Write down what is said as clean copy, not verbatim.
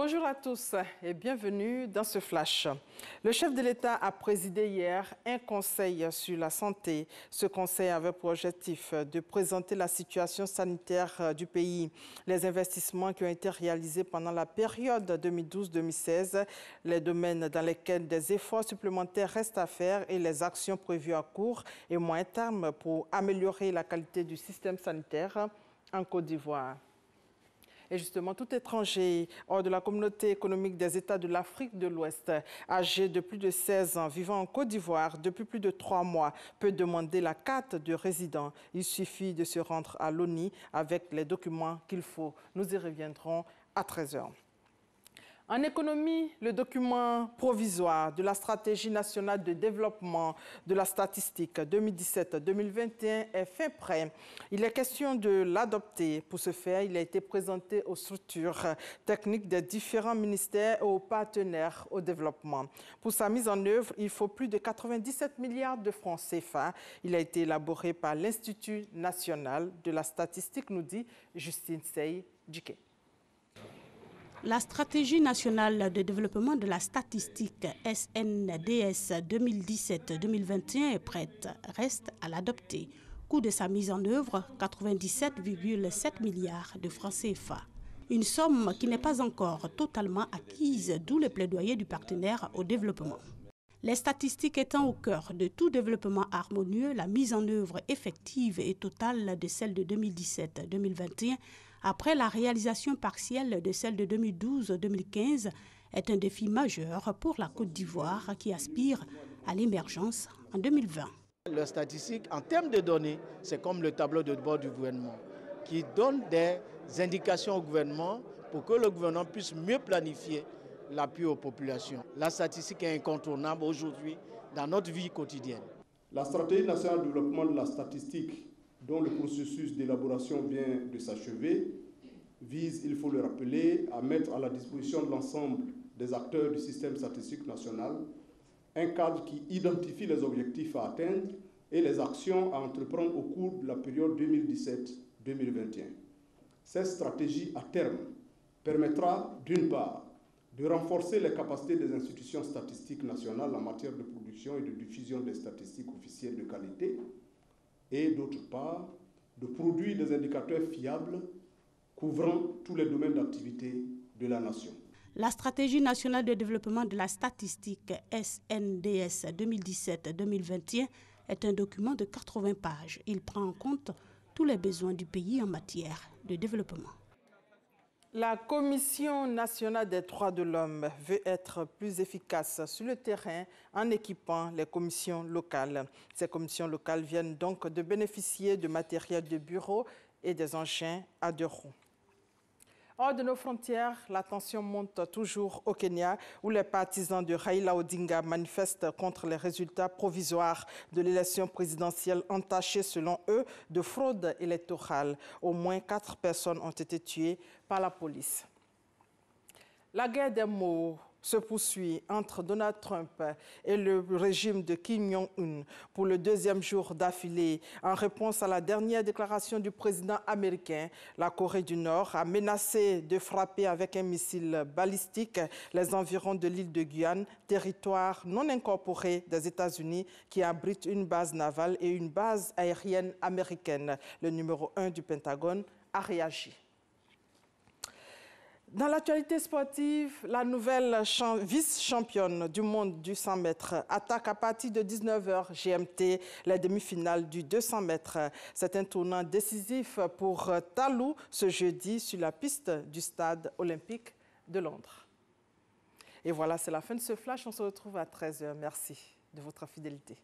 Bonjour à tous et bienvenue dans ce flash. Le chef de l'État a présidé hier un conseil sur la santé. Ce conseil avait pour objectif de présenter la situation sanitaire du pays, les investissements qui ont été réalisés pendant la période 2012-2016, les domaines dans lesquels des efforts supplémentaires restent à faire et les actions prévues à court et moyen terme pour améliorer la qualité du système sanitaire en Côte d'Ivoire. Et justement, tout étranger hors de la communauté économique des États de l'Afrique de l'Ouest, âgé de plus de 16 ans, vivant en Côte d'Ivoire depuis plus de 3 mois, peut demander la carte de résident. Il suffit de se rendre à l'ONI avec les documents qu'il faut. Nous y reviendrons à 13 h. En économie, le document provisoire de la stratégie nationale de développement de la statistique 2017-2021 est fin prêt. Il est question de l'adopter. Pour ce faire, il a été présenté aux structures techniques des différents ministères et aux partenaires au développement. Pour sa mise en œuvre, il faut plus de 97 milliards de francs CFA. Il a été élaboré par l'Institut national de la statistique, nous dit Justine Sey-Djiké. La stratégie nationale de développement de la statistique SNDS 2017-2021 est prête, reste à l'adopter. Coût de sa mise en œuvre, 97,7 milliards de francs CFA. Une somme qui n'est pas encore totalement acquise, d'où le plaidoyer du partenaire au développement. Les statistiques étant au cœur de tout développement harmonieux, la mise en œuvre effective et totale de celle de 2017-2021 après la réalisation partielle de celle de 2012-2015 est un défi majeur pour la Côte d'Ivoire qui aspire à l'émergence en 2020. La statistique, en termes de données, c'est comme le tableau de bord du gouvernement qui donne des indications au gouvernement pour que le gouvernement puisse mieux planifier l'appui aux populations. La statistique est incontournable aujourd'hui dans notre vie quotidienne. La stratégie nationale de développement de la statistique, dont le processus d'élaboration vient de s'achever, vise, il faut le rappeler, à mettre à la disposition de l'ensemble des acteurs du système statistique national un cadre qui identifie les objectifs à atteindre et les actions à entreprendre au cours de la période 2017-2021. Cette stratégie, à terme, permettra, d'une part, de renforcer les capacités des institutions statistiques nationales en matière de production et de diffusion des statistiques officielles de qualité, et d'autre part, de produire des indicateurs fiables couvrant tous les domaines d'activité de la nation. La stratégie nationale de développement de la statistique SNDS 2017-2021 est un document de 80 pages. Il prend en compte tous les besoins du pays en matière de développement. La Commission nationale des droits de l'homme veut être plus efficace sur le terrain en équipant les commissions locales. Ces commissions locales viennent donc de bénéficier de matériel de bureau et des engins à 2 roues. Hors de nos frontières, la tension monte toujours au Kenya, où les partisans de Raila Odinga manifestent contre les résultats provisoires de l'élection présidentielle entachée, selon eux, de fraude électorale. Au moins 4 personnes ont été tuées par la police. La guerre des mots se poursuit entre Donald Trump et le régime de Kim Jong-un pour le 2e jour d'affilée. En réponse à la dernière déclaration du président américain, la Corée du Nord a menacé de frapper avec un missile balistique les environs de l'île de Guyane, territoire non incorporé des États-Unis qui abrite une base navale et une base aérienne américaine. Le numéro 1 du Pentagone a réagi. Dans l'actualité sportive, la nouvelle vice-championne du monde du 100 mètres attaque à partir de 19 h GMT les demi-finales du 200 mètres. C'est un tournant décisif pour Talou ce jeudi sur la piste du stade olympique de Londres. Et voilà, c'est la fin de ce flash. On se retrouve à 13 h. Merci de votre fidélité.